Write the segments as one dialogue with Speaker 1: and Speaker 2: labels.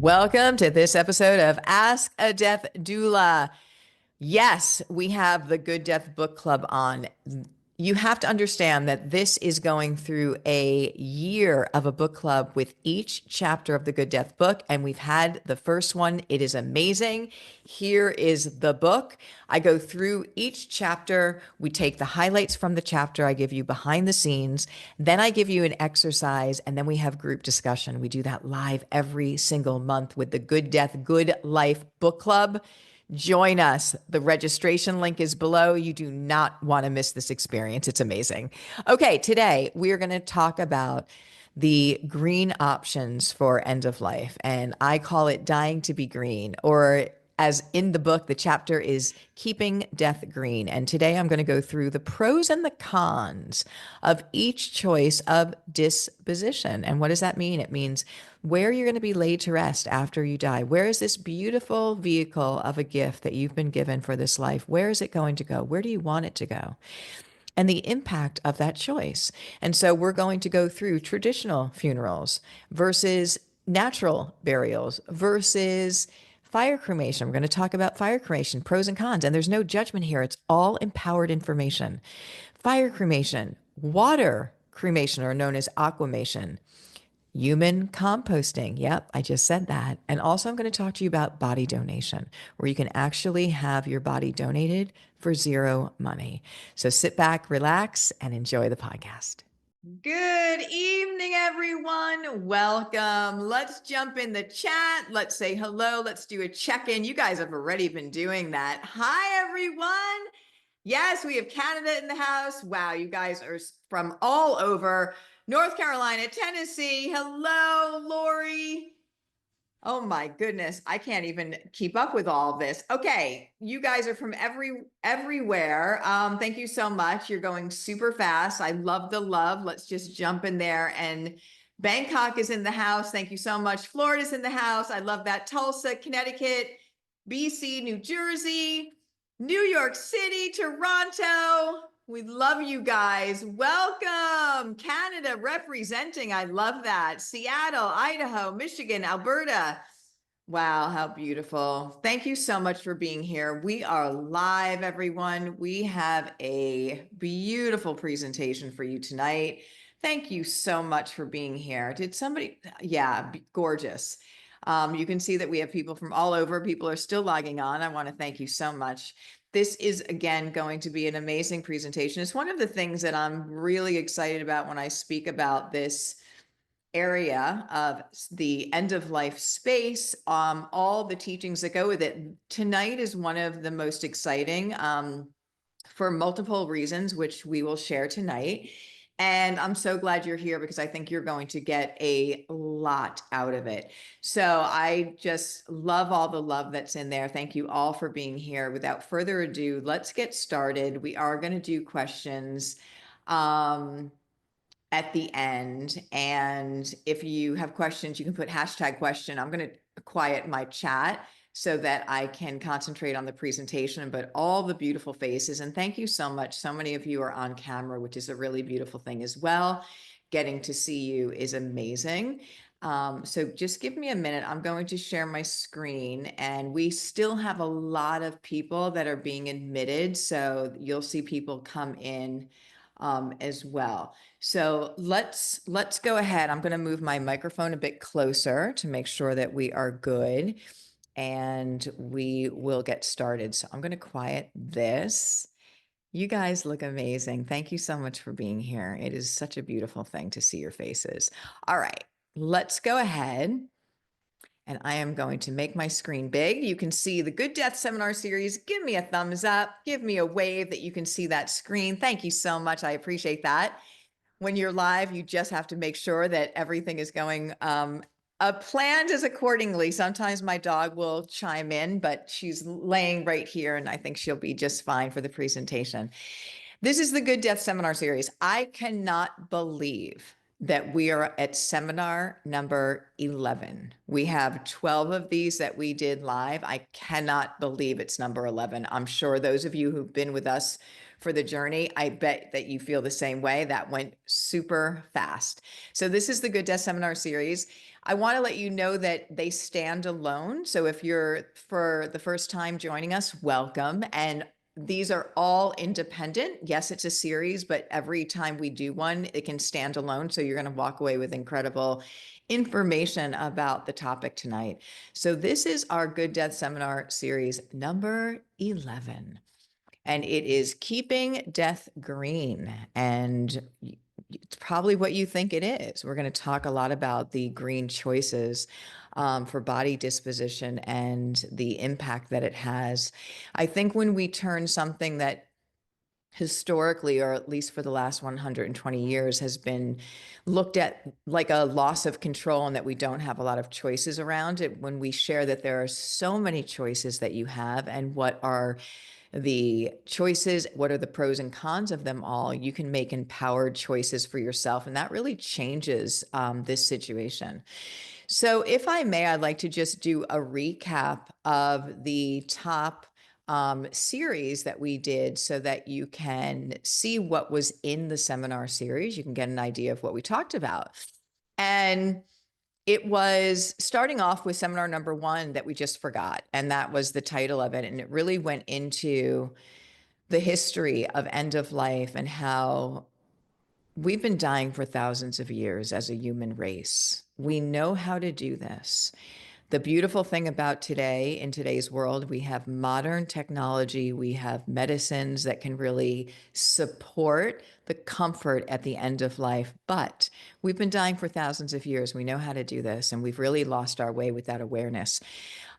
Speaker 1: Welcome to this episode of Ask a Death Doula. Yes, we have the Good Death Book Club on. You have to understand that this is going through a year of a book club with each chapter of the Good Death book, and we've had the first one. It is amazing. Here is the book. I go through each chapter. We take the highlights from the chapter. I give you behind the scenes. Then I give you an exercise, and then we have group discussion. We do that live every single month with the Good Death, Good Life Book Club. Join us. The registration link is below. You do not want to miss this experience. It's amazing. Okay, today we are going to talk about the green options for end of life. And I call it dying to be green, or as in the book, the chapter is Keeping Death Green. And today I'm going to go through the pros and the cons of each choice of disposition. And what does that mean? It means where you're going to be laid to rest after you die. Where is this beautiful vehicle of a gift that you've been given for this life? Where is it going to go? Where do you want it to go? And the impact of that choice. And so we're going to go through traditional funerals versus natural burials versus fire cremation. We're going to talk about fire cremation, pros and cons, and there's no judgment here. It's all empowered information. Fire cremation, water cremation, or known as aquamation, human composting. Yep, I just said that. And also I'm going to talk to you about body donation, where you can actually have your body donated for zero money. So sit back, relax, and enjoy the podcast. Good evening, everyone. Welcome. Let's jump in the chat. Let's say hello. Let's do a check-in. You guys have already been doing that. Hi, everyone. Yes, we have Canada in the house. Wow, you guys are from all over. North Carolina, Tennessee. Hello, Lori. Oh my goodness, I can't even keep up with all of this. Okay, you guys are from everywhere. Thank you so much. You're going super fast. I love the love. Let's just jump in there. And Bangkok is in the house. Thank you so much. Florida's in the house. I love that. Tulsa, Connecticut, BC, New Jersey, New York City, Toronto. We love you guys. Welcome. Canada representing. I love that. Seattle, Idaho, Michigan, Alberta. Wow, how beautiful. Thank you so much for being here. We are live, everyone. We have a beautiful presentation for you tonight. Thank you so much for being here. Did somebody? Yeah, gorgeous. You can see that we have people from all over. People are still logging on. I want to thank you so much. This is, again, going to be an amazing presentation. It's one of the things that I'm really excited about when I speak about this area of the end of life space, all the teachings that go with it. Tonight is one of the most exciting for multiple reasons, which we will share tonight. And I'm so glad you're here because I think you're going to get a lot out of it. So I just love all the love that's in there. Thank you all for being here. Without further ado, let's get started. We are going to do questions at the end. And if you have questions, you can put #question. I'm going to quiet my chat so that I can concentrate on the presentation, but all the beautiful faces. And thank you so much. So many of you are on camera, which is a really beautiful thing as well. Getting to see you is amazing. So just give me a minute. I'm going to share my screen, and we still have a lot of people that are being admitted. So you'll see people come in as well. So let's go ahead. I'm going to move my microphone a bit closer to make sure that we are good. And we will get started. So I'm going to quiet this. You guys look amazing. Thank you so much for being here. It is such a beautiful thing to see your faces. All right, let's go ahead. And I am going to make my screen big. You can see the Good Death Seminar Series. Give me a thumbs up. Give me a wave that you can see that screen. Thank you so much. I appreciate that. When you're live, you just have to make sure that everything is going planned as accordingly. Sometimes my dog will chime in, but she's laying right here, and I think she'll be just fine for the presentation. This is the Good Death Seminar Series. I cannot believe that we are at seminar number 11. We have 12 of these that we did live. I cannot believe it's number 11. I'm sure those of you who've been with us for the journey, I bet that you feel the same way. That went super fast. So this is the Good Death Seminar Series. I want to let you know that they stand alone. So if you're for the first time joining us, welcome. And these are all independent. Yes, it's a series, but every time we do one, it can stand alone. So you're going to walk away with incredible information about the topic tonight. So this is our Good Death Seminar series number 11. And it is Keeping Death Green. And it's probably what you think it is. We're going to talk a lot about the green choices for body disposition and the impact that it has. I think when we turn something that historically, or at least for the last 120 years, has been looked at like a loss of control and that we don't have a lot of choices around it, when we share that there are so many choices that you have and what are the choices, what are the pros and cons of them all, you can make empowered choices for yourself. And that really changes this situation. So if I may, I'd like to just do a recap of the top series that we did so that you can see what was in the seminar series. You can get an idea of what we talked about. And it was starting off with seminar number 1 that we just forgot. And that was the title of it. And it really went into the history of end of life and how we've been dying for thousands of years as a human race. We know how to do this. The beautiful thing about today, in today's world, we have modern technology, we have medicines that can really support the comfort at the end of life. But we've been dying for thousands of years. We know how to do this, and we've really lost our way with that awareness.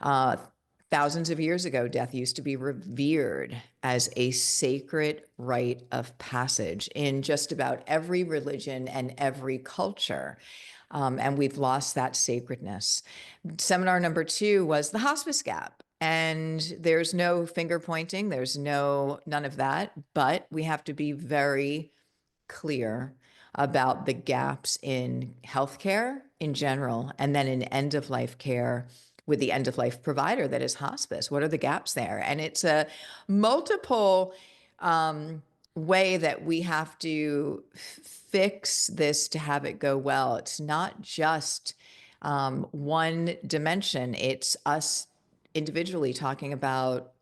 Speaker 1: Thousands of years ago, death used to be revered as a sacred rite of passage in just about every religion and every culture. And we've lost that sacredness. Seminar number 2 was the hospice gap. And there's no finger pointing, there's none of that, but we have to be very clear about the gaps in healthcare in general, and then in end of life care with the end of life provider that is hospice. What are the gaps there? And it's a multiple way that we have to fix this to have it go well. It's not just one dimension. It's us individually talking about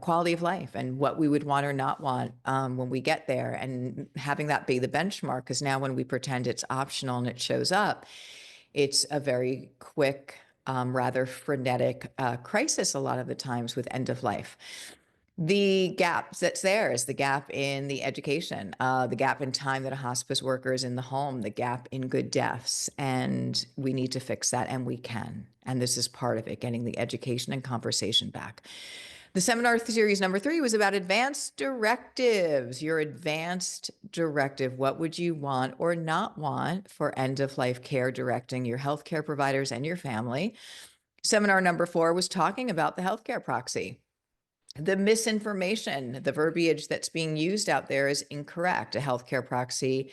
Speaker 1: quality of life and what we would want or not want when we get there, and having that be the benchmark. Because now when we pretend it's optional and it shows up, it's a very quick, rather frenetic crisis a lot of the times with end of life. The gap that's there is the gap in the education, the gap in time that a hospice worker is in the home, the gap in good deaths. And we need to fix that, and we can. And this is part of it, getting the education and conversation back. The seminar series number 3 was about advanced directives. Your advanced directive. What would you want or not want for end of life care, directing your healthcare providers and your family? Seminar number 4 was talking about the healthcare proxy. The misinformation, the verbiage that's being used out there is incorrect. A healthcare proxy,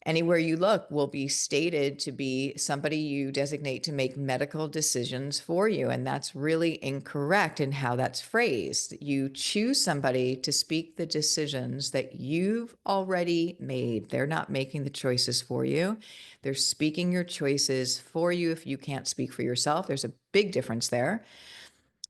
Speaker 1: anywhere you look, will be stated to be somebody you designate to make medical decisions for you. And that's really incorrect in how that's phrased. You choose somebody to speak the decisions that you've already made. They're not making the choices for you. They're speaking your choices for you if you can't speak for yourself. There's a big difference there.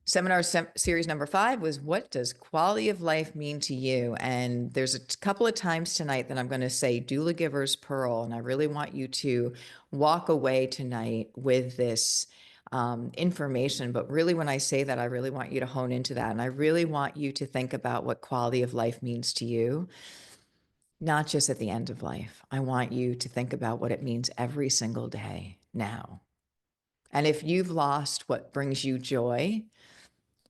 Speaker 1: Seminar series number 5 was, what does quality of life mean to you? And there's a couple of times tonight that I'm going to say Doulagiver's Pearl, and I really want you to walk away tonight with this information. But really, when I say that, I really want you to hone into that. And I really want you to think about what quality of life means to you, not just at the end of life. I want you to think about what it means every single day now. And if you've lost what brings you joy,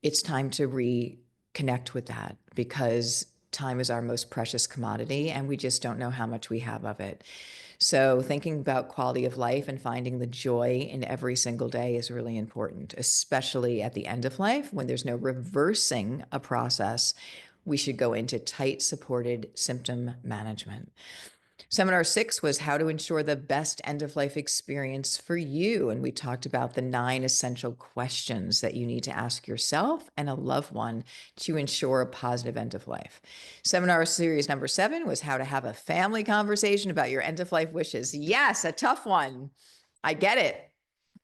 Speaker 1: it's time to reconnect with that, because time is our most precious commodity and we just don't know how much we have of it. So thinking about quality of life and finding the joy in every single day is really important, especially at the end of life when there's no reversing a process. We should go into tight supported symptom management. Seminar 6 was how to ensure the best end-of-life experience for you. And we talked about the 9 essential questions that you need to ask yourself and a loved one to ensure a positive end of life. Seminar series number 7 was how to have a family conversation about your end-of-life wishes. Yes, a tough one. I get it.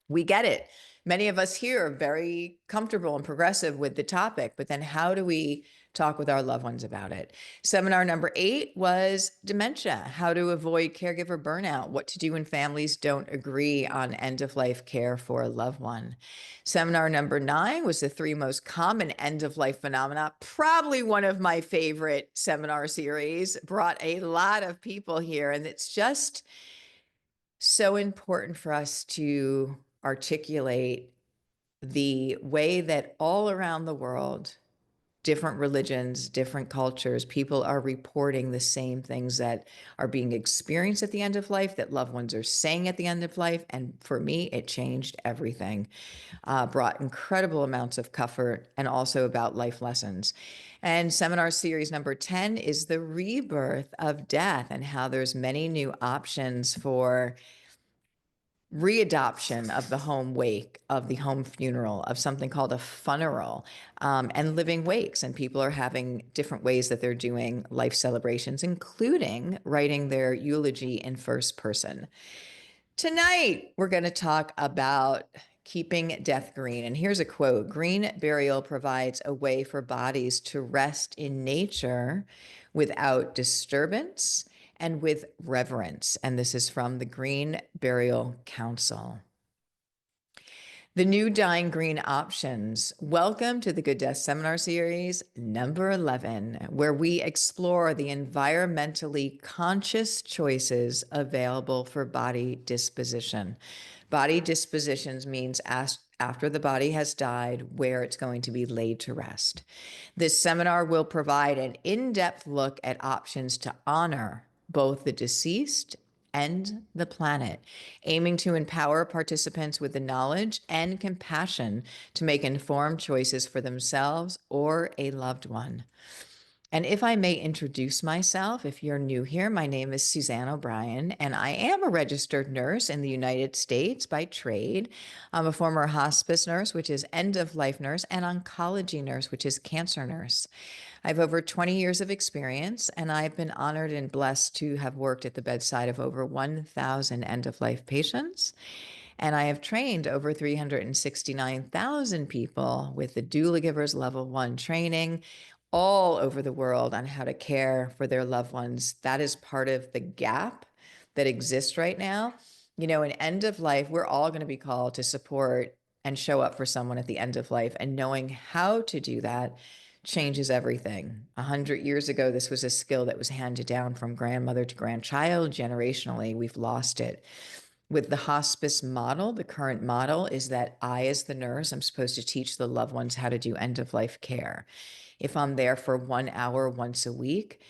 Speaker 1: We get it. Many of us here are very comfortable and progressive with the topic, but then how do we talk with our loved ones about it? Seminar number 8 was dementia, how to avoid caregiver burnout, what to do when families don't agree on end of life care for a loved one. Seminar number 9 was the 3 most common end of life phenomena, probably one of my favorite seminar series, brought a lot of people here. And it's just so important for us to articulate the way that all around the world, different religions, different cultures, people are reporting the same things that are being experienced at the end of life, that loved ones are saying at the end of life. And for me, it changed everything, brought incredible amounts of comfort and also about life lessons. And seminar series number 10 is the rebirth of death and how there's many new options for readoption of the home wake, of the home funeral, of something called a funeral, and living wakes. And people are having different ways that they're doing life celebrations, including writing their eulogy in first person. Tonight, we're going to talk about keeping death green. And here's a quote: "Green burial provides a way for bodies to rest in nature without disturbance and with reverence." And this is from the Green Burial Council. The new Dying Green Options. Welcome to the Good Death Seminar Series number 11, where we explore the environmentally conscious choices available for body disposition. Body dispositions means after the body has died, where it's going to be laid to rest. This seminar will provide an in-depth look at options to honor both the deceased and the planet, aiming to empower participants with the knowledge and compassion to make informed choices for themselves or a loved one. And if I may introduce myself, if you're new here, my name is Suzanne O'Brien, and I am a registered nurse in the United States by trade. I'm a former hospice nurse, which is end of life nurse, and oncology nurse, which is cancer nurse. I have over 20 years of experience, and I've been honored and blessed to have worked at the bedside of over 1,000 end of life patients. And I have trained over 369,000 people with the Doulagivers Level 1 training all over the world on how to care for their loved ones. That is part of the gap that exists right now. You know, in end of life, we're all going to be called to support and show up for someone at the end of life. And knowing how to do that changes everything. 100 years ago, this was a skill that was handed down from grandmother to grandchild. Generationally, we've lost it. With the hospice model, the current model is that I, as the nurse, I'm supposed to teach the loved ones how to do end of life care. If I'm there for 1 hour once a week,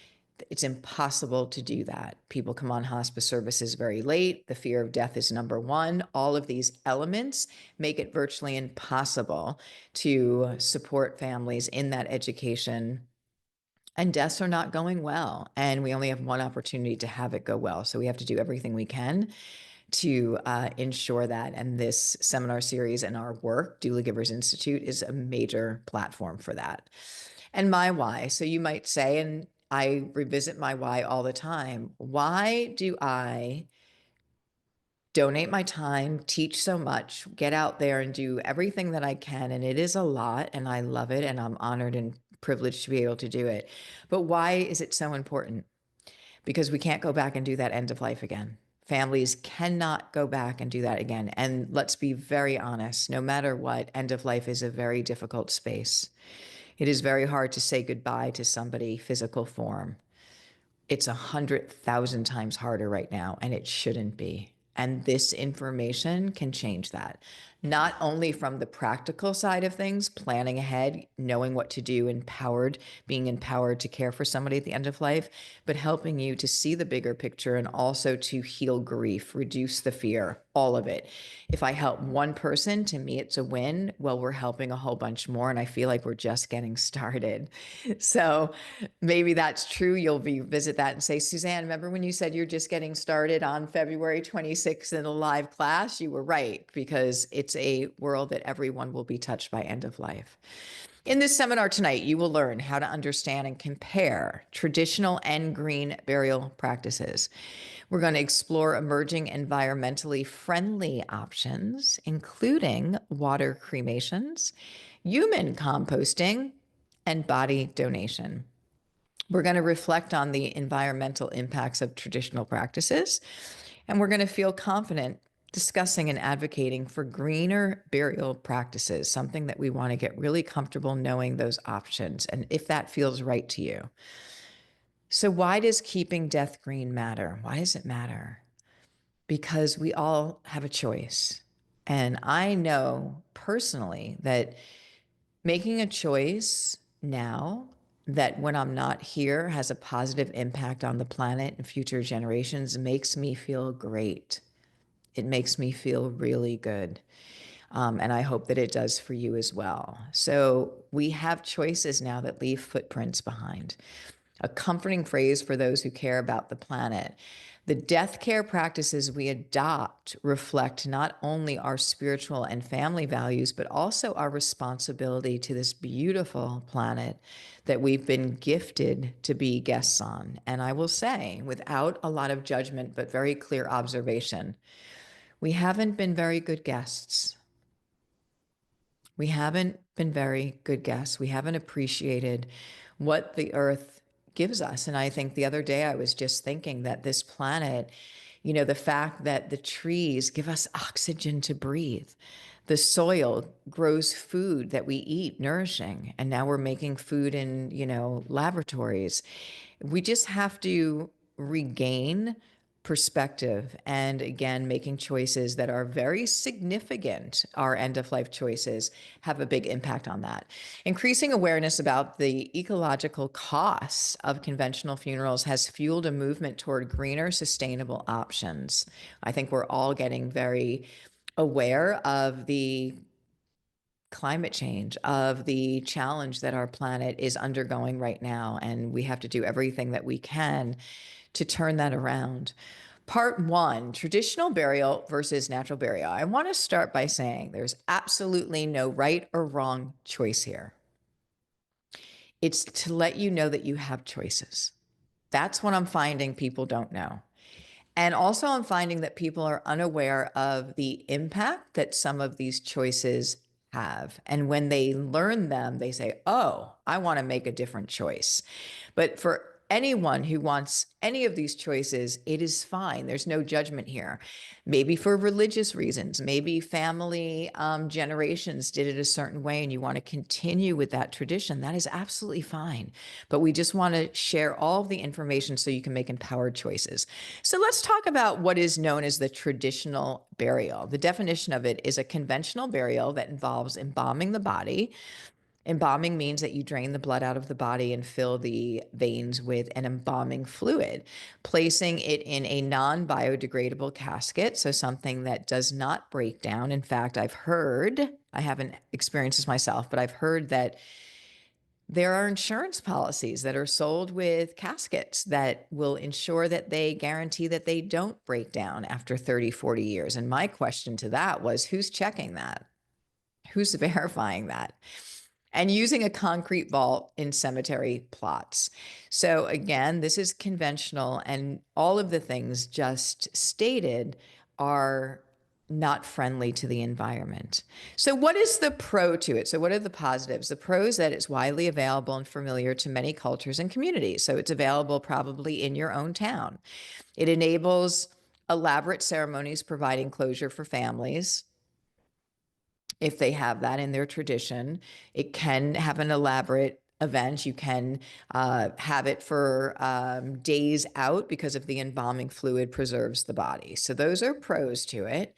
Speaker 1: it's impossible to do that. People come on hospice services very late. The fear of death is number one. All of these elements make it virtually impossible to support families in that education. And deaths are not going well. And we only have one opportunity to have it go well. So we have to do everything we can to ensure that. And this seminar series and our work, Doulagivers Institute, is a major platform for that. And my why. So you might say, and I revisit my why all the time, why do I donate my time, teach so much, get out there and do everything that I can? And it is a lot, and I love it, and I'm honored and privileged to be able to do it. But why is it so important? Because we can't go back and do that end of life again. Families cannot go back and do that again. And let's be very honest, no matter what, end of life is a very difficult space. It is very hard to say goodbye to somebody physical form. It's 100,000 times harder right now, and it shouldn't be. And this information can change that. Not only from the practical side of things, planning ahead, knowing what to do, being empowered to care for somebody at the end of life, but helping you to see the bigger picture and also to heal grief, reduce the fear, all of it. If I help one person, to me, it's a win. Well, we're helping a whole bunch more, and I feel like we're just getting started. So maybe that's true. You'll revisit that and say, Suzanne, remember when you said you're just getting started on February 26th in a live class? You were right, because it's a world that everyone will be touched by end of life. In this seminar tonight, you will learn how to understand and compare traditional and green burial practices. We're going to explore emerging environmentally friendly options, including water cremations, human composting, and body donation. We're going to reflect on the environmental impacts of traditional practices, and we're going to feel confident discussing and advocating for greener burial practices, something that we want to get really comfortable knowing those options and if that feels right to you. So, why does keeping death green matter? Why does it matter? Because we all have a choice. And I know personally that making a choice now that when I'm not here has a positive impact on the planet and future generations makes me feel great. It makes me feel really good. And I hope that it does for you as well. So we have choices now that leave footprints behind. A comforting phrase for those who care about the planet. The death care practices we adopt reflect not only our spiritual and family values, but also our responsibility to this beautiful planet that we've been gifted to be guests on. And I will say, without a lot of judgment, but very clear observation, we haven't been very good guests. We haven't been very good guests. We haven't appreciated what the earth gives us. And I think the other day I was just thinking that this planet, the fact that the trees give us oxygen to breathe, the soil grows food that we eat, nourishing, and now we're making food in, laboratories. We just have to regain perspective and again making choices that are very significant. Our end of life choices have a big impact on that. Increasing awareness about the ecological costs of conventional funerals has fueled a movement toward greener, sustainable options. I think we're all getting very aware of the climate change, of the challenge that our planet is undergoing right now, and we have to do everything that we can to turn that around. Part one, traditional burial versus natural burial. I want to start by saying there's absolutely no right or wrong choice here. It's to let you know that you have choices. That's what I'm finding people don't know. And also, I'm finding that people are unaware of the impact that some of these choices have. And when they learn them, they say, oh, I want to make a different choice. But for anyone who wants any of these choices, it is fine. There's no judgment here. Maybe for religious reasons, maybe family generations did it a certain way and you want to continue with that tradition. That is absolutely fine. But we just want to share all of the information so you can make empowered choices. So let's talk about what is known as the traditional burial. The definition of it is a conventional burial that involves embalming the body. Embalming means that you drain the blood out of the body and fill the veins with an embalming fluid, placing it in a non-biodegradable casket, so something that does not break down. In fact, I haven't experienced this myself, but I've heard that there are insurance policies that are sold with caskets that will ensure that they guarantee that they don't break down after 30, 40 years. And my question to that was, who's checking that? Who's verifying that? And using a concrete vault in cemetery plots. So again, this is conventional, and all of the things just stated are not friendly to the environment. So what is the pro to it? So what are the positives? The pro is that it's widely available and familiar to many cultures and communities. So it's available probably in your own town. It enables elaborate ceremonies providing closure for families, if they have that in their tradition. It can have an elaborate event. You can have it for days out because of the embalming fluid preserves the body. So those are pros to it.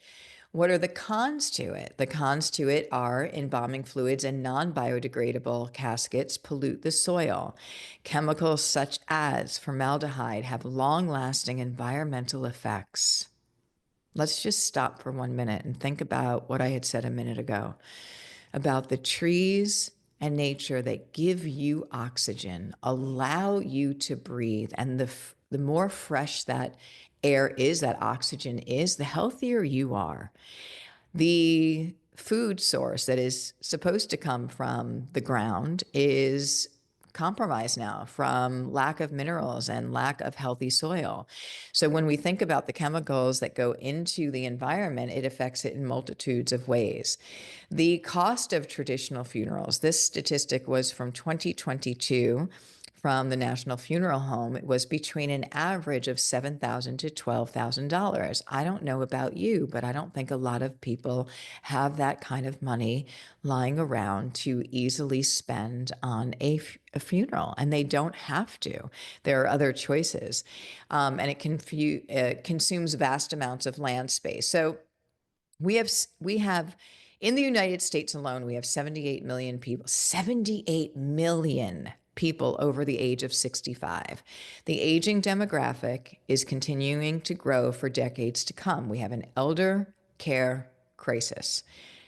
Speaker 1: What are the cons to it? The cons to it are embalming fluids and non-biodegradable caskets pollute the soil. Chemicals such as formaldehyde have long-lasting environmental effects. Let's just stop for 1 minute and think about what I had said a minute ago about the trees and nature that give you oxygen, allow you to breathe. And the more fresh that air is, that oxygen is, the healthier you are. The food source that is supposed to come from the ground is compromised now from lack of minerals and lack of healthy soil. So when we think about the chemicals that go into the environment, it affects it in multitudes of ways. The cost of traditional funerals, this statistic was from 2022 from the National Funeral Home. It was between an average of $7,000 to $12,000. I don't know about you, but I don't think a lot of people have that kind of money lying around to easily spend on a funeral, and they don't have to. There are other choices, and it consumes vast amounts of land space. So we have in the United States alone, we have 78 million people, 78 million people over the age of 65. The aging demographic is continuing to grow for decades to come. We have an elder care crisis.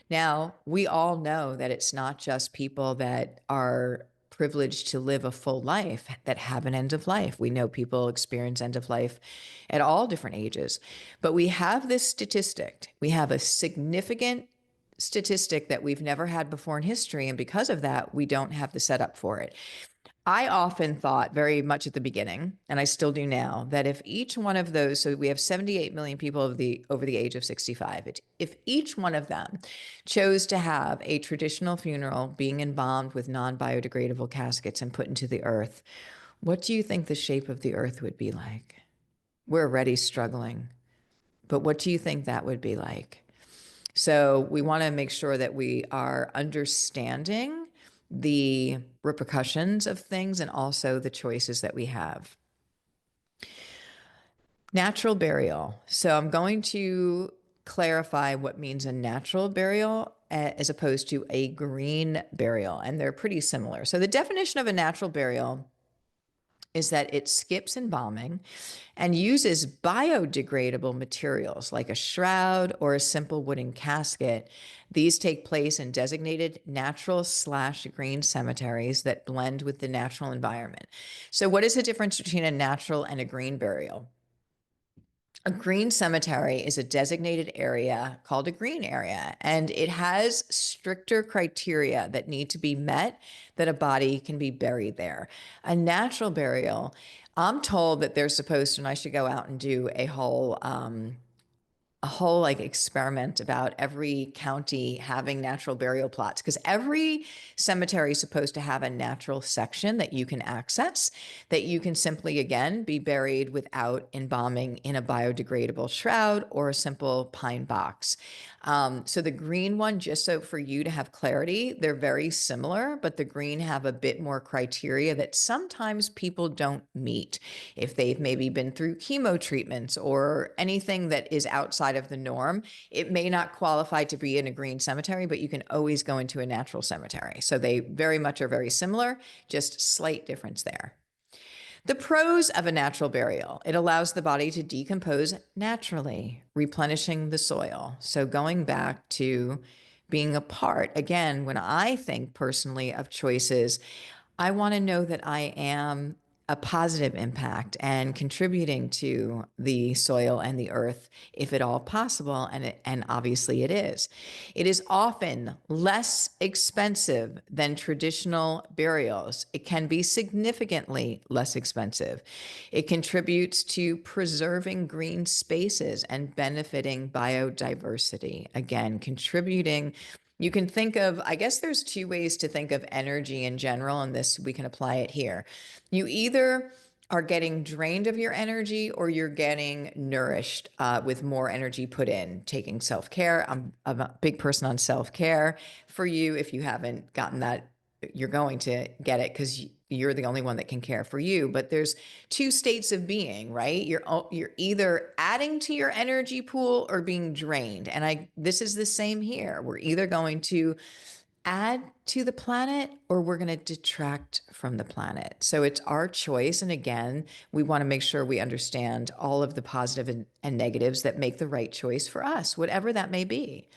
Speaker 1: Now, we all know that it's not just people that are privileged to live a full life that have an end of life. We know people experience end of life at all different ages. But we have this statistic. We have a significant statistic that we've never had before in history. And because of that, we don't have the setup for it. I often thought very much at the beginning, and I still do now, that if each one of those, so we have 78 million people over the age of 65, if each one of them chose to have a traditional funeral being embalmed with non-biodegradable caskets and put into the earth, what do you think the shape of the earth would be like? We're already struggling, but what do you think that would be like? So we want to make sure that we are understanding the repercussions of things and also the choices that we have. Natural burial. So I'm going to clarify what means a natural burial as opposed to a green burial, and they're pretty similar. So the definition of a natural burial is that it skips embalming and uses biodegradable materials like a shroud or a simple wooden casket. These take place in designated natural/green cemeteries that blend with the natural environment. So what is the difference between a natural and a green burial? A green cemetery is a designated area called a green area, and it has stricter criteria that need to be met that a body can be buried there. A natural burial, I'm told that they're supposed to, and I should go out and do a whole like experiment about every county having natural burial plots, because every cemetery is supposed to have a natural section that you can access, that you can simply, again, be buried without embalming in a biodegradable shroud or a simple pine box. So the green one, just so for you to have clarity, they're very similar, but the green have a bit more criteria that sometimes people don't meet. If they've maybe been through chemo treatments or anything that is outside of the norm, it may not qualify to be in a green cemetery, but you can always go into a natural cemetery. So they very much are very similar, just slight difference there. The pros of a natural burial: it allows the body to decompose naturally, replenishing the soil. So going back to being a part, again, when I think personally of choices, I want to know that I am a positive impact and contributing to the soil and the earth, if at all possible, and obviously it is. It is often less expensive than traditional burials. It can be significantly less expensive. It contributes to preserving green spaces and benefiting biodiversity. Again, contributing. You can think of, I guess there's two ways to think of energy in general, and this, we can apply it here. You either are getting drained of your energy or you're getting nourished with more energy put in. Taking self-care. I'm a big person on self-care. For you, if you haven't gotten that, you're going to get it because you're the only one that can care for you. But there's two states of being, right? You're either adding to your energy pool or being drained. And this is the same here. We're either going to add to the planet or we're going to detract from the planet. So it's our choice. And again, we want to make sure we understand all of the positive and negatives that make the right choice for us, whatever that may be.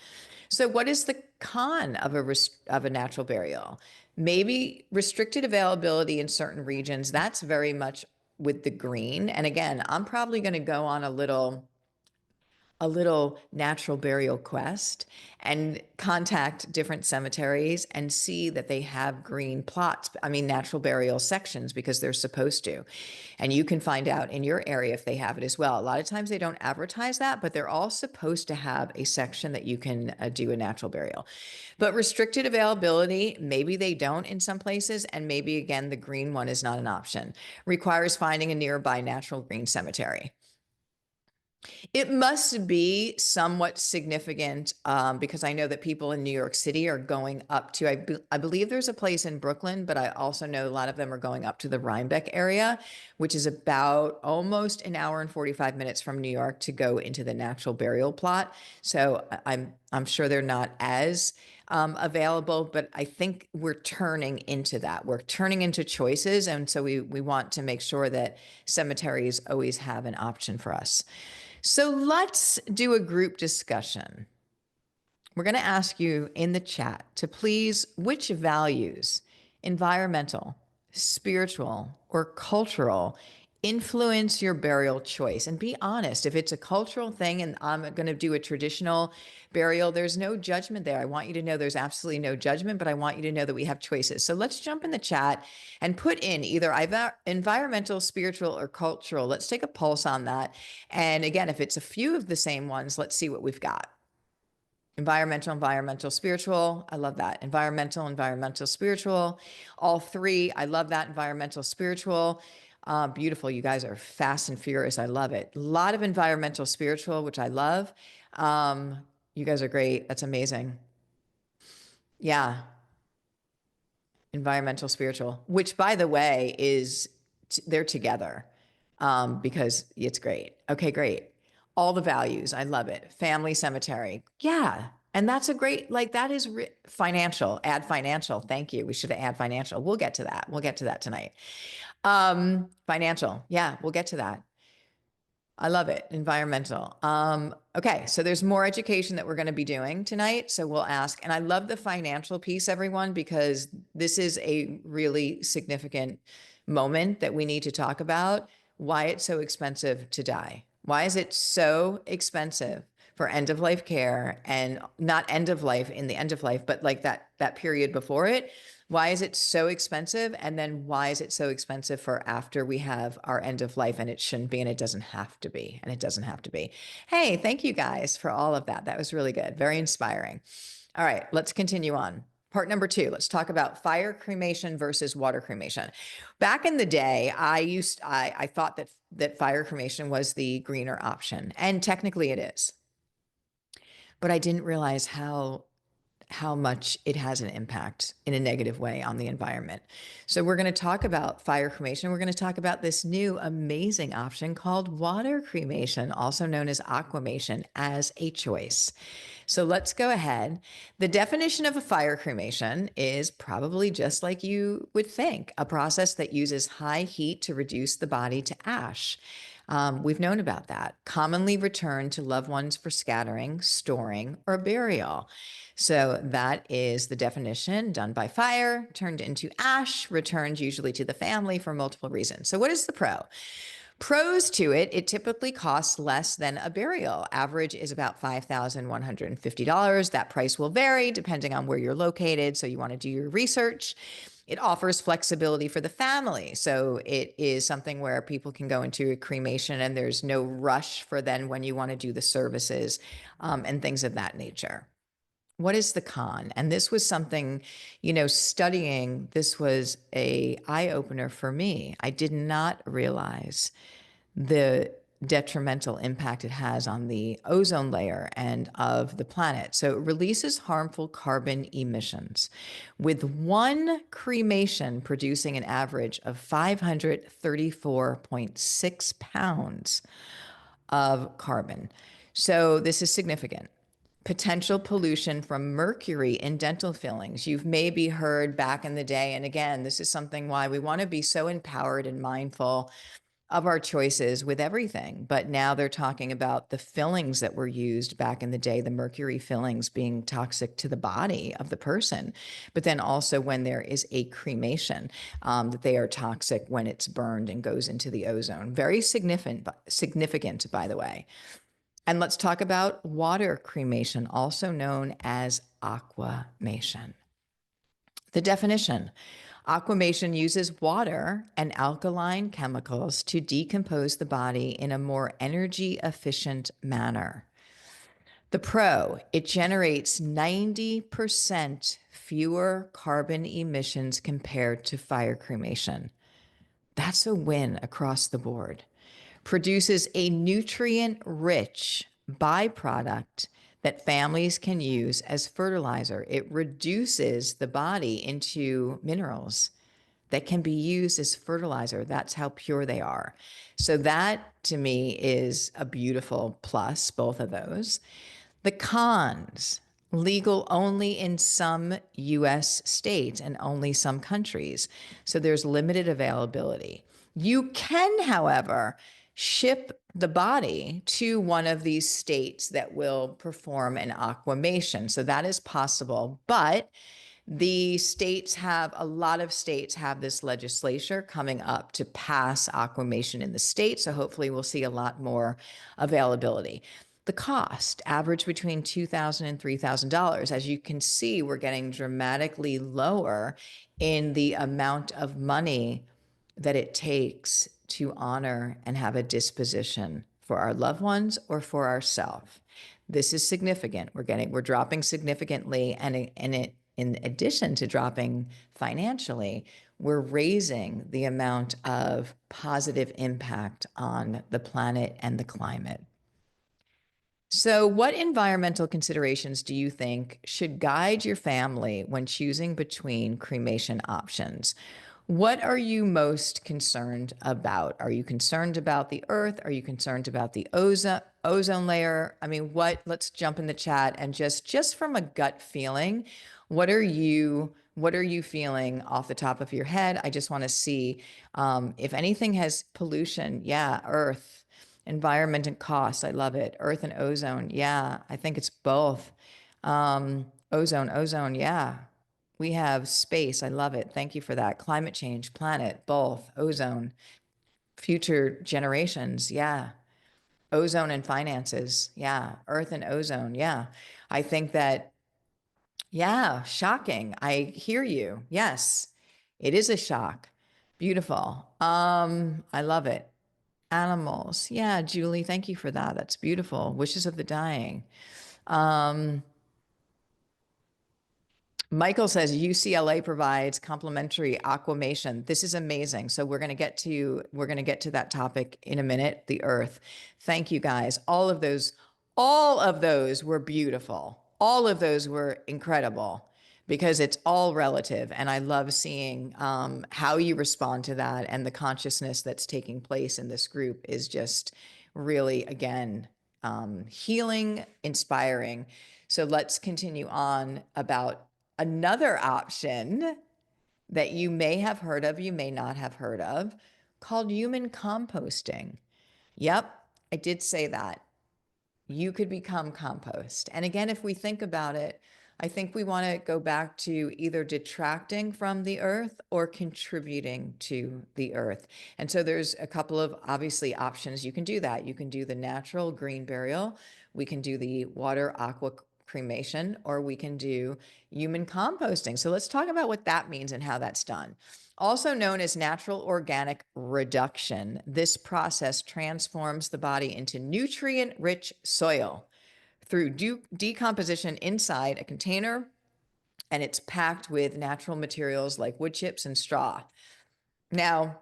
Speaker 1: So what is the con of a natural burial? Maybe restricted availability in certain regions. That's very much with the green. And again, I'm probably going to go on a little a little natural burial quest and contact different cemeteries and see that they have green plots, I mean, natural burial sections, because they're supposed to. And you can find out in your area if they have it as well. A lot of times they don't advertise that, but they're all supposed to have a section that you can do a natural burial. But restricted availability, maybe they don't in some places, and maybe again, the green one is not an option. Requires finding a nearby natural green cemetery. It must be somewhat significant because I know that people in New York City are going up to, I believe there's a place in Brooklyn, but I also know a lot of them are going up to the Rhinebeck area, which is about almost an hour and 45 minutes from New York to go into the natural burial plot. So I'm sure they're not as available, but I think we're turning into that. We're turning into choices. And so we want to make sure that cemeteries always have an option for us. So let's do a group discussion. We're going to ask you in the chat to please, which values, environmental, spiritual, or cultural, influence your burial choice? And be honest. If it's a cultural thing and I'm going to do a traditional burial, there's no judgment there. I want you to know there's absolutely no judgment, but I want you to know that we have choices. So let's jump in the chat and put in either environmental, spiritual, or cultural. Let's take a pulse on that. And again, if it's a few of the same ones, let's see what we've got. Environmental, spiritual. I love that. Environmental, spiritual. All three. I love that. Environmental, spiritual. Beautiful. You guys are fast and furious. I love it. A lot of environmental, spiritual, which I love. You guys are great. That's amazing. Yeah. Environmental, spiritual, which by the way is they're together because it's great. Okay, great. All the values. I love it. Family, cemetery. Yeah. And that's a great, like that is financial, add financial. Thank you. We should add financial. We'll get to that. We'll get to that tonight. Financial. Yeah, we'll get to that. I love it. Environmental. Okay, so there's more education that we're going to be doing tonight. So we'll ask, and I love the financial piece, everyone, because this is a really significant moment that we need to talk about why it's so expensive to die. Why is it so expensive for end of life care, and not end of life in the end of life, but like that period before it? Why is it so expensive? And then why is it so expensive for after we have our end of life? And it shouldn't be, and it doesn't have to be, and it doesn't have to be. Hey, thank you guys for all of that. That was really good. Very inspiring. All right, let's continue on. Part number 2, let's talk about fire cremation versus water cremation. Back in the day, I thought that fire cremation was the greener option, and technically it is. But I didn't realize how much it has an impact in a negative way on the environment. So we're going to talk about fire cremation. We're going to talk about this new amazing option called water cremation, also known as aquamation, as a choice. So let's go ahead. The definition of a fire cremation is probably just like you would think, a process that uses high heat to reduce the body to ash. We've known about that. Commonly returned to loved ones for scattering, storing, or burial. So that is the definition: done by fire, turned into ash, returned usually to the family for multiple reasons. So what is the pro? Pros to it, it typically costs less than a burial. Average is about $5,150. That price will vary depending on where you're located, so you want to do your research. It offers flexibility for the family. So it is something where people can go into a cremation and there's no rush for then when you want to do the services and things of that nature. What is the con? And this was something, studying, this was a eye-opener for me. I did not realize the detrimental impact it has on the ozone layer and of the planet. So it releases harmful carbon emissions, with one cremation producing an average of 534.6 pounds of carbon. So this is significant. Potential pollution from mercury in dental fillings. You've maybe heard back in the day, and again, this is something why we want to be so empowered and mindful of our choices with everything. But now they're talking about the fillings that were used back in the day, the mercury fillings being toxic to the body of the person. But then also when there is a cremation, that they are toxic when it's burned and goes into the ozone. Very significant, by the way. And let's talk about water cremation, also known as aquamation. The definition: aquamation uses water and alkaline chemicals to decompose the body in a more energy efficient manner. The pro: it generates 90% fewer carbon emissions compared to fire cremation. That's a win across the board. Produces a nutrient-rich byproduct that families can use as fertilizer. It reduces the body into minerals that can be used as fertilizer. That's how pure they are. So that to me is a beautiful plus, both of those. The cons: legal only in some US states and only some countries. So there's limited availability. You can, however, ship the body to one of these states that will perform an aquamation. So that is possible. But the states have, a lot of states have this legislature coming up to pass aquamation in the state. So hopefully we'll see a lot more availability. The cost average between $2,000 and $3,000. As you can see, we're getting dramatically lower in the amount of money that it takes to honor and have a disposition for our loved ones or for ourselves. This is significant. We're dropping significantly, and in addition to dropping financially, we're raising the amount of positive impact on the planet and the climate. So, what environmental considerations do you think should guide your family when choosing between cremation options? What are you most concerned about? Are you concerned about the earth? Are you concerned about the ozone layer? I mean, let's jump in the chat and just from a gut feeling, what are you feeling off the top of your head? I just want to see if anything has pollution. Yeah, earth. Environment and cost. I love it. Earth and ozone. Yeah, I think it's both. Ozone. Yeah. We have space. I love it. Thank you for that. Climate change, planet, both. Ozone, future generations. Yeah. Ozone and finances. Yeah. Earth and ozone. Yeah. I think that, yeah, shocking. I hear you. Yes, it is a shock. Beautiful. I love it. Animals. Yeah, Julie, thank you for that. That's beautiful. Wishes of the dying. Michael says UCLA provides complimentary aquamation. This is amazing. So we're going to get to that topic in a minute, the earth. Thank you guys. All of those were beautiful. All of those were incredible because it's all relative. And I love seeing how you respond to that, and the consciousness that's taking place in this group is just really, again, healing, inspiring. So let's continue on about another option that you may have heard of, you may not have heard of, called human composting. Yep, I did say that. You could become compost. And again, if we think about it, I think we want to go back to either detracting from the earth or contributing to the earth. And so there's a couple of obviously options you can do that. You can do the natural green burial. We can do the water aqua cremation, or we can do human composting. So let's talk about what that means and how that's done. Also known as natural organic reduction, this process transforms the body into nutrient-rich soil through decomposition inside a container, and it's packed with natural materials like wood chips and straw. Now,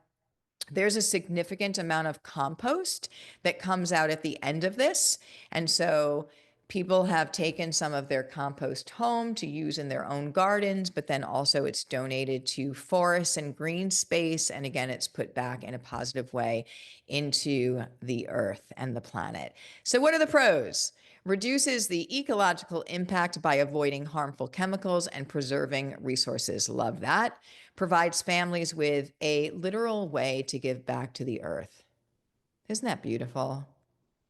Speaker 1: there's a significant amount of compost that comes out at the end of this. And so people have taken some of their compost home to use in their own gardens, but then also it's donated to forests and green space. And again, it's put back in a positive way into the earth and the planet. So what are the pros? Reduces the ecological impact by avoiding harmful chemicals and preserving resources. Love that. Provides families with a literal way to give back to the earth. Isn't that beautiful?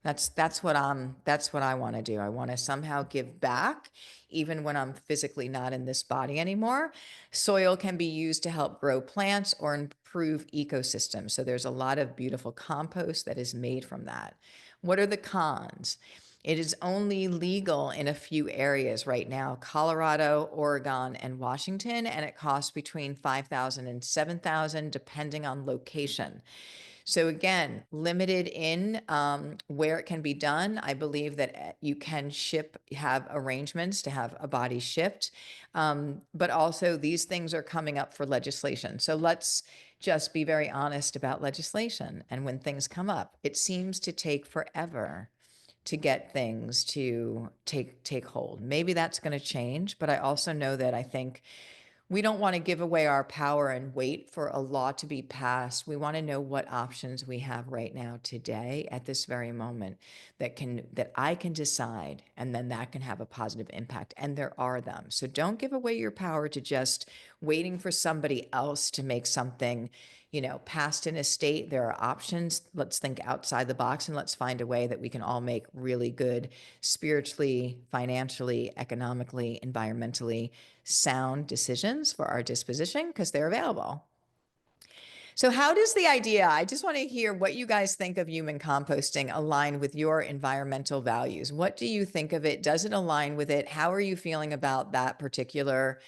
Speaker 1: That's what I want to do. I want to somehow give back, even when I'm physically not in this body anymore. Soil can be used to help grow plants or improve ecosystems. So there's a lot of beautiful compost that is made from that. What are the cons? It is only legal in a few areas right now, Colorado, Oregon, and Washington, and it costs between $5,000 and $7,000 depending on location. So again, limited in where it can be done. I believe that you can have arrangements to have a body shipped, but also these things are coming up for legislation. So let's just be very honest about legislation. And when things come up, it seems to take forever to get things to take hold. Maybe that's going to change, but I also know that I think we don't want to give away our power and wait for a law to be passed. We want to know what options we have right now today at this very moment that I can decide, and then that can have a positive impact. And there are them. So don't give away your power to just waiting for somebody else to make something, passed in a state. There are options. Let's think outside the box and let's find a way that we can all make really good, spiritually, financially, economically, environmentally sound decisions for our disposition, because they're available. So how does the idea, I just want to hear what you guys think of human composting align with your environmental values. What do you think of it? Does it align with it? How are you feeling about that particular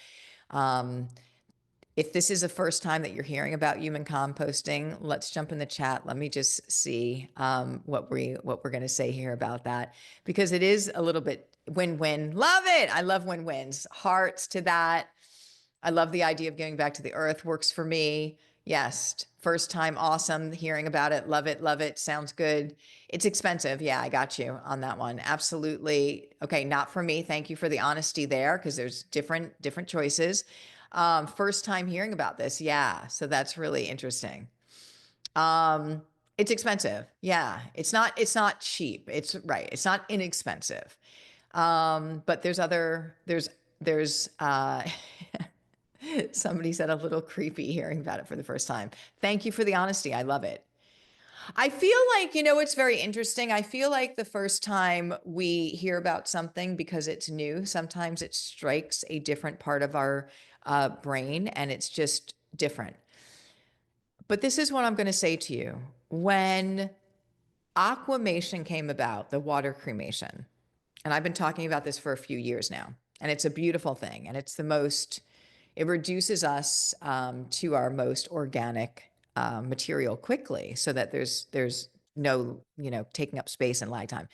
Speaker 1: if this is the first time that you're hearing about human composting, let's jump in the chat. Let me just see what we're going to say here about that, because it is a little bit win-win. Love it. I love win-wins. Hearts to that. I love the idea of getting back to the earth. Works for me. Yes. First time. Awesome. Hearing about it. Love it. Love it. Sounds good. It's expensive. Yeah, I got you on that one. Absolutely. Okay. Not for me. Thank you for the honesty there, because there's different choices. First time hearing about this. Yeah. So that's really interesting. It's expensive. Yeah. It's not cheap. It's right. It's not inexpensive. But there's somebody said a little creepy hearing about it for the first time. Thank you for the honesty. I love it. I feel like, it's very interesting. I feel like the first time we hear about something because it's new, sometimes it strikes a different part of our brain and it's just different. But this is what I'm going to say to you. When aquamation came about, the water cremation, and I've been talking about this for a few years now, and it's a beautiful thing. And it reduces us to our most organic material quickly, so that there's no, taking up space and lag time.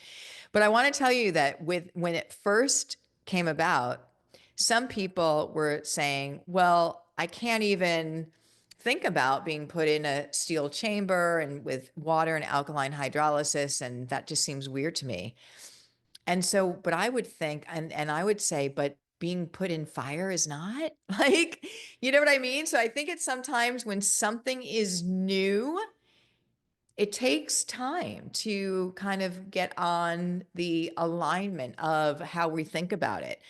Speaker 1: But I want to tell you that when it first came about, some people were saying, well, I can't even think about being put in a steel chamber and with water and alkaline hydrolysis, and that just seems weird to me. And so, but I would think, and I would say, but being put in fire is not like, you know what I mean? So I think it's sometimes when something is new, it takes time to kind of get on the alignment of how we think about it.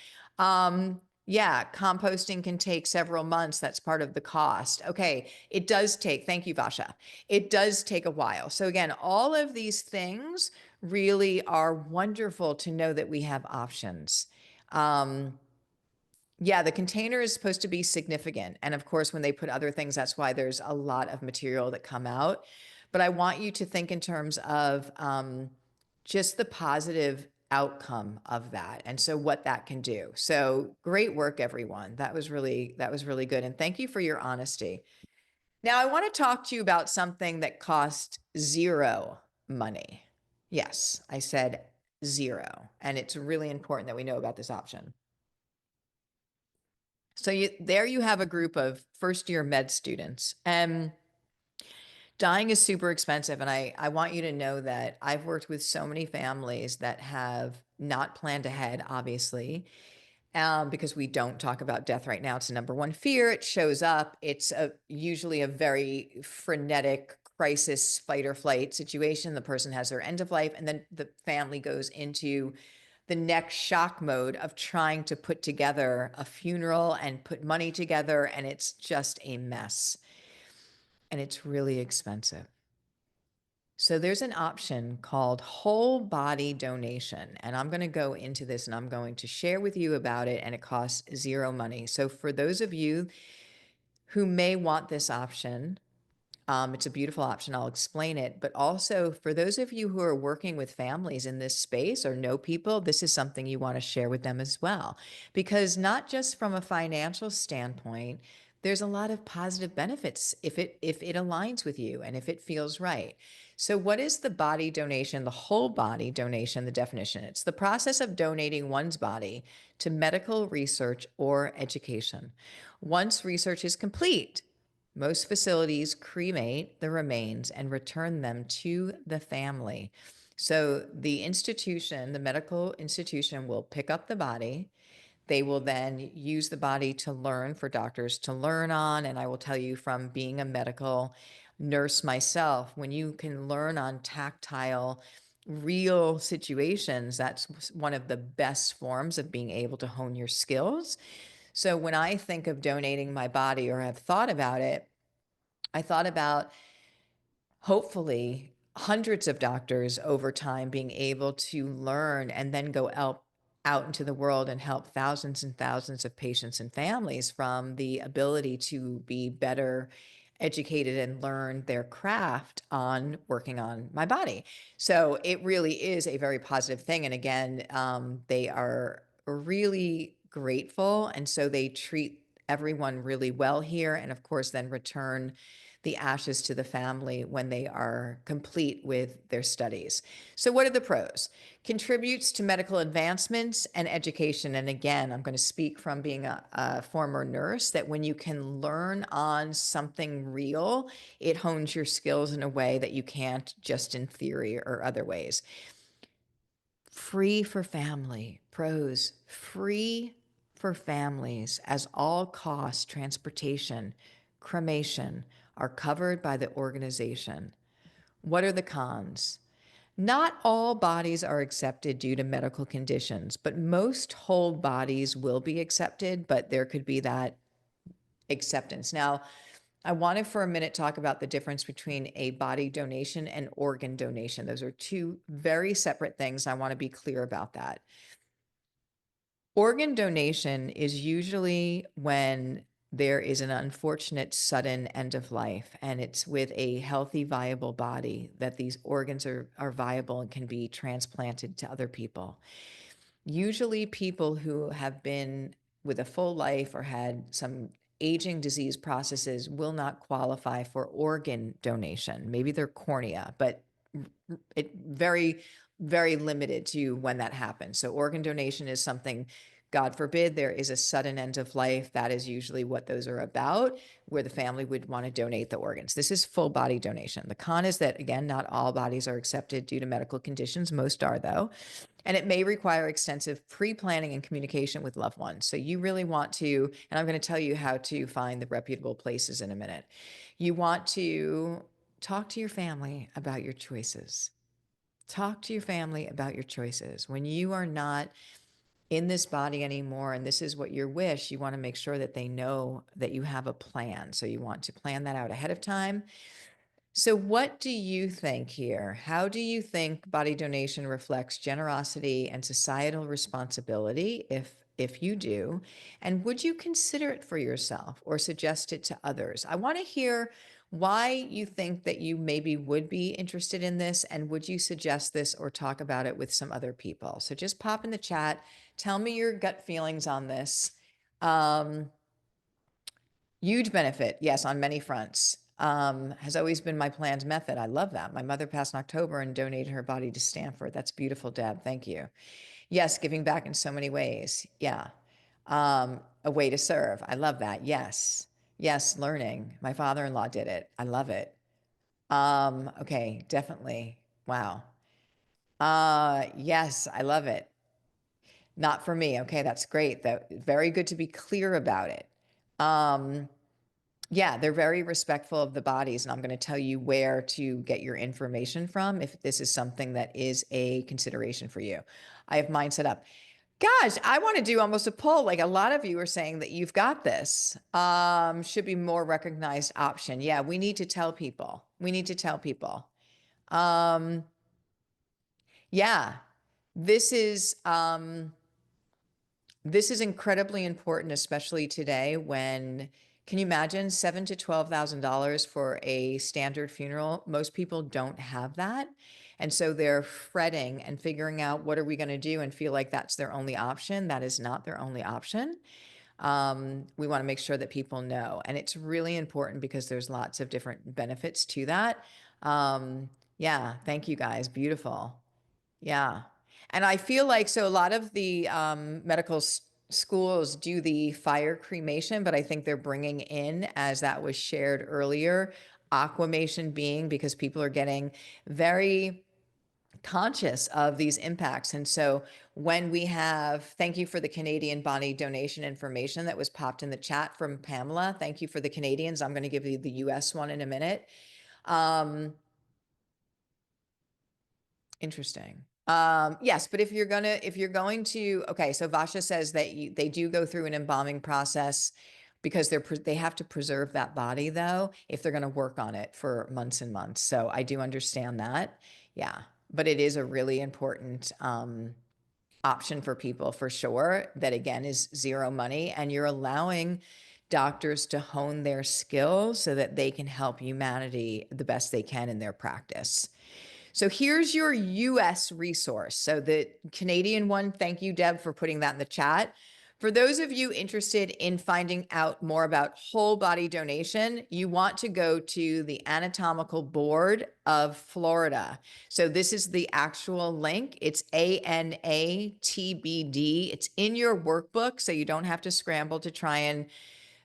Speaker 1: Yeah, composting can take several months. That's part of the cost. Okay, it does take, thank you, Vasha. It does take a while. So again, all of these things really are wonderful to know that we have options. Yeah, the container is supposed to be significant. And of course, when they put other things, that's why there's a lot of material that come out. But I want you to think in terms of just the positive outcome of that, and so what that can do. So great work, everyone. That was really good. And thank you for your honesty. Now, I want to talk to you about something that cost zero money. Yes, I said zero. And it's really important that we know about this option. So there you have a group of first-year med students. Dying is super expensive. And I want you to know that I've worked with so many families that have not planned ahead, obviously, because we don't talk about death right now. It's the number one fear. It shows up. It's usually a very frenetic crisis, fight or flight situation. The person has their end of life, and then the family goes into the next shock mode of trying to put together a funeral and put money together. And it's just a mess. And it's really expensive. So there's an option called whole body donation. And I'm going to go into this and I'm going to share with you about it. And it costs zero money. So for those of you who may want this option, It's a beautiful option. I'll explain it. But also, for those of you who are working with families in this space or know people, this is something you want to share with them as well. Because not just from a financial standpoint, there's a lot of positive benefits if it aligns with you and if it feels right. So, what is the body donation, the whole body donation, the definition? It's the process of donating one's body to medical research or education. Once research is complete, most facilities cremate the remains and return them to the family. So the institution, the medical institution, will pick up the body. They will then use the body to learn, for doctors to learn on. And I will tell you, from being a medical nurse myself, when you can learn on tactile, real situations, that's one of the best forms of being able to hone your skills. So when I think of donating my body, or have thought about it, I thought about, hopefully, hundreds of doctors over time being able to learn and then go out into the world and help thousands and thousands of patients and families, from the ability to be better educated and learn their craft on working on my body. So it really is a very positive thing. And again, they are really grateful. And so they treat everyone really well here. And of course, then return the ashes to the family when they are complete with their studies. So what are the pros? Contributes to medical advancements and education. And again, I'm going to speak from being a former nurse, that when you can learn on something real, it hones your skills in a way that you can't just in theory or other ways. Free for family. Pros: free for families, as all costs, transportation, cremation, are covered by the organization. What are the cons? Not all bodies are accepted due to medical conditions, but most whole bodies will be accepted, but there could be that acceptance. Now, I want to for a minute talk about the difference between a body donation and organ donation. Those are two very separate things. I want to be clear about that. Organ donation is usually when there is an unfortunate sudden end of life, and it's with a healthy, viable body that these organs are viable and can be transplanted to other people. Usually people who have been with a full life or had some aging disease processes will not qualify for organ donation. Maybe they're cornea, but it very limited to when that happens. So organ donation is something, God forbid, there is a sudden end of life. That is usually what those are about, where the family would want to donate the organs. This is full body donation. The con is that, again, not all bodies are accepted due to medical conditions. Most are, though. And it may require extensive pre-planning and communication with loved ones. So you really want to, and I'm going to tell you how to find the reputable places in a minute. You want to talk to your family about your choices. Talk to your family about your choices. When you are not in this body anymore and this is what your wish, you want to make sure that they know that you have a plan. So you want to plan that out ahead of time. So what do you think here? How do you think body donation reflects generosity and societal responsibility, if you do? And would you consider it for yourself or suggest it to others? I want to hear why you think that you maybe would be interested in this, and would you suggest this or talk about it with some other people? So just pop in the chat, tell me your gut feelings on this. Um, Huge benefit, yes, on many fronts. Has always been my planned method. I love that. My mother passed in October and donated her body to Stanford. That's beautiful, Deb. Thank you. Yes, giving back in so many ways. Yeah. A way to serve. I love that. Yes. Yes, learning. My father-in-law did it. I love it. Okay, definitely. Wow. Yes, I love it. Not for me. Okay, that's great. That very good to be clear about it. Yeah, they're very respectful of the bodies, and I'm going to tell you where to get your information from if this is something that is a consideration for you. I have mine set up. Gosh, I want to do almost a poll. Like, a lot of you are saying that you've got this. Should be more recognized option. Yeah, we need to tell people. We need to tell people. Um, yeah, this is this is incredibly important, especially today when Can you imagine $7,000 to $12,000 for a standard funeral? Most people don't have that. And so they're fretting and figuring out what are we going to do and feel like that's their only option. That is not their only option. We want to make sure that people know. And it's really important because there's lots of different benefits to that. Yeah, thank you guys. Beautiful. Yeah. And I feel like so a lot of the medical schools do the fire cremation, but I think they're bringing in, as that was shared earlier, aquamation being because people are getting very conscious of these impacts. And so when we have, thank you for the Canadian body donation information that was popped in the chat from Pamela. Thank you for the Canadians. I'm going to give you the US one in a minute. Interesting. Yes, but if you're going to, okay, so Vasha says that they do go through an embalming process because they have to preserve that body though, if they're going to work on it for months and months. So I do understand that. Yeah, but it is a really important option for people for sure. That again is zero money, and you're allowing doctors to hone their skills so that they can help humanity the best they can in their practice. So here's your US resource. So the Canadian one, thank you, Deb, for putting that in the chat. For those of you interested in finding out more about whole body donation, you want to go to the Anatomical Board of Florida. So this is the actual link. It's ANATBD. It's in your workbook, so you don't have to scramble to try and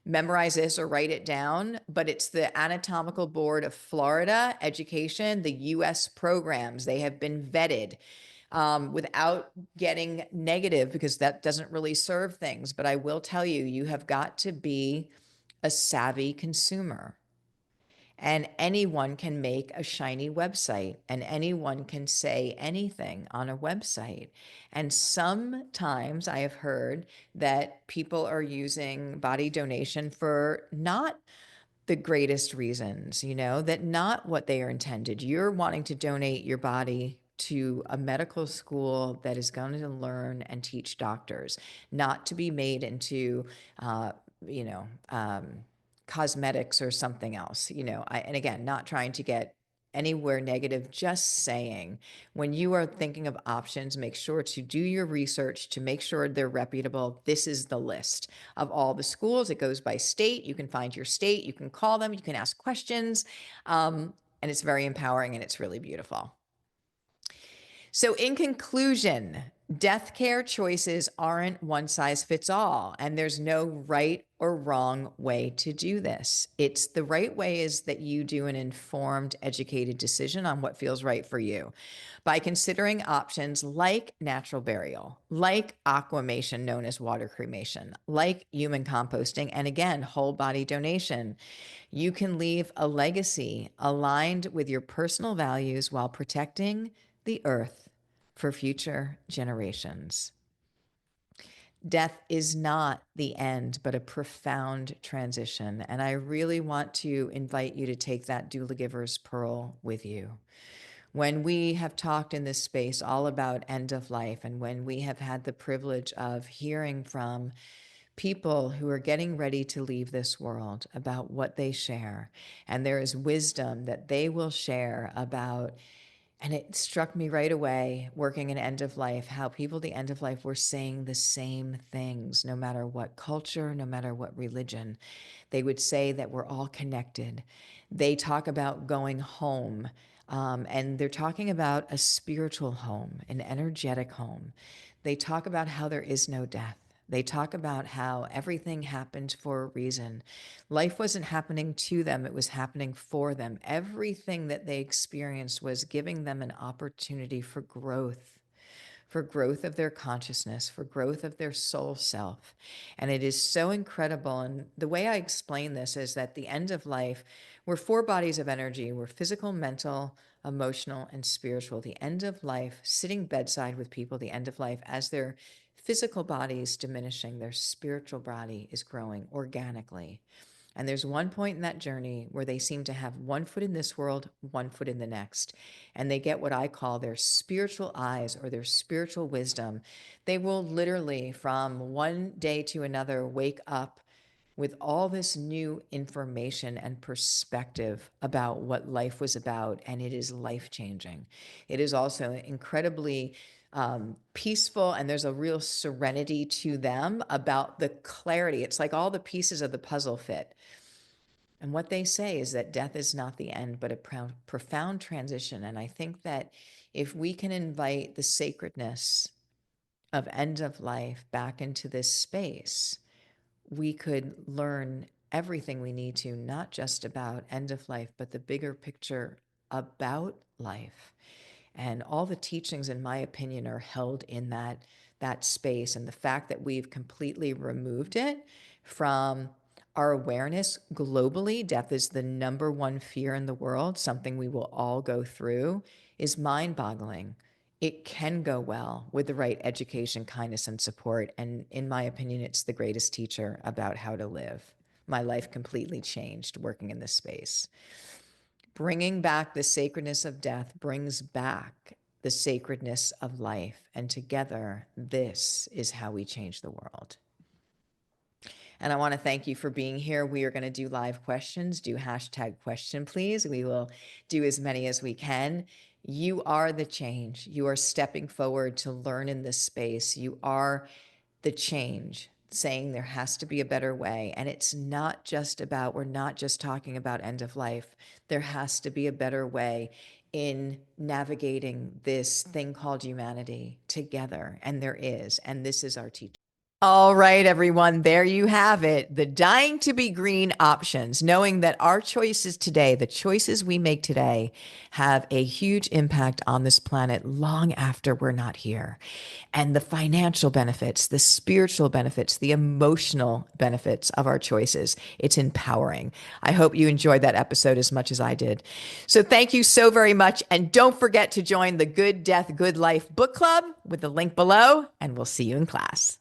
Speaker 1: memorize this or write it down, but it's the Anatomical Board of Florida Education, the US programs. They have been vetted without getting negative because that doesn't really serve things. But I will tell you, you have got to be a savvy consumer. And anyone can make a shiny website and anyone can say anything on a website. And sometimes I have heard that people are using body donation for not the greatest reasons, that not what they are intended. You're wanting to donate your body to a medical school that is going to learn and teach doctors, not to be made into, you know, cosmetics or something else, and again, not trying to get anywhere negative, just saying when you are thinking of options, make sure to do your research to make sure they're reputable. This is the list of all the schools. It goes by state. You can find your state, you can call them, you can ask questions. And it's very empowering and it's really beautiful. So in conclusion, death care choices aren't one size fits all, and there's no right or wrong way to do this. It's the right way is that you do an informed, educated decision on what feels right for you by considering options like natural burial, like aquamation, known as water cremation, like human composting, and again, whole body donation. You can leave a legacy aligned with your personal values while protecting the earth for future generations. Death is not the end, but a profound transition. And I really want to invite you to take that Doula Giver's Pearl with you. When we have talked in this space all about end of life, and when we have had the privilege of hearing from people who are getting ready to leave this world about what they share, and there is wisdom that they will share about. And it struck me right away working in end of life, how people at the end of life were saying the same things, no matter what culture, no matter what religion. They would say that we're all connected. They talk about going home, and they're talking about a spiritual home, an energetic home. They talk about how there is no death. They talk about how everything happened for a reason. Life wasn't happening to them, it was happening for them. Everything that they experienced was giving them an opportunity for growth of their consciousness, for growth of their soul self. And it is so incredible. And the way I explain this is that the end of life, we're four bodies of energy. We're physical, mental, emotional, and spiritual. The end of life, sitting bedside with people, the end of life, as their physical body is diminishing, their spiritual body is growing organically. And there's one point in that journey where they seem to have one foot in this world, one foot in the next. And they get what I call their spiritual eyes or their spiritual wisdom. They will literally, from one day to another, wake up with all this new information and perspective about what life was about, and it is life-changing. It is also incredibly peaceful, and there's a real serenity to them about the clarity. It's like all the pieces of the puzzle fit. And what they say is that death is not the end, but a profound transition. And I think that if we can invite the sacredness of end of life back into this space, we could learn everything we need to, not just about end of life, but the bigger picture about life. And all the teachings, in my opinion, are held in that space. And the fact that we've completely removed it from our awareness globally, death is the number one fear in the world, something we will all go through, is mind-boggling. It can go well with the right education, kindness, and support. And in my opinion, it's the greatest teacher about how to live. My life completely changed working in this space. Bringing back the sacredness of death brings back the sacredness of life. And together, this is how we change the world. And I want to thank you for being here. We are going to do live questions. Do hashtag question, please. We will do as many as we can. You are the change. You are stepping forward to learn in this space. You are the change, saying there has to be a better way. And it's not just about, we're not just talking about end of life. There has to be a better way in navigating this thing called humanity together. And there is, and this is our teaching. All right, everyone, there you have it. The dying to be green options, knowing that our choices today, the choices we make today, have a huge impact on this planet long after we're not here. And the financial benefits, the spiritual benefits, the emotional benefits of our choices. It's empowering. I hope you enjoyed that episode as much as I did. So thank you so very much. And don't forget to join the Good Death, Good Life book club with the link below, and we'll see you in class.